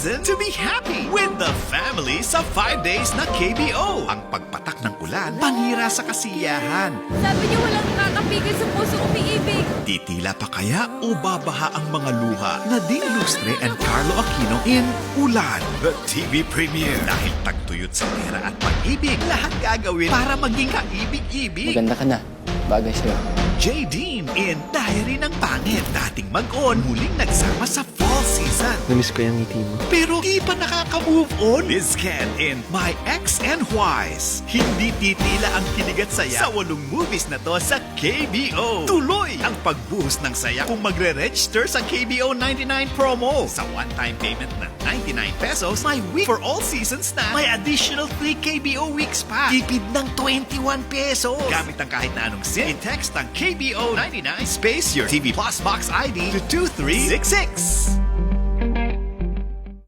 reason to be happy with the family sa 5 days na KBO. Ang pagpatak ng ulan, panira sa kasiyahan. Sabi niyo walang nakakapigil sa puso umiibig. Titila pa kaya o babaha ang mga luha? Nadine Lustre and Carlo Aquino in Ulan, the TV premiere. Dahil tagtuyot sa pera at pag-ibig, lahat gagawin para maging kaibig-ibig. Maganda ka na. Bagay sa'yo. J. Dean in Diary ng Pangit. Dating mag-on, muling nagsama sa fall season. Namiss ko yung ngiti mo. Pero di pa nakaka-move on. Liz Ken in My Ex and Whys. Hindi titila ang kilig at saya sa 8 movies na to sa KBO. Tuloy ang pagbuhos ng saya kung magre-register sa KBO 99 promo. Sa one-time payment na 99 pesos, may week for all seasons na may additional 3 KBO weeks pa. Tipid ng 21 pesos. Gamit ang kahit na anong SIM, i-text ang KBO 99 space your TV Plus box ID to 2366.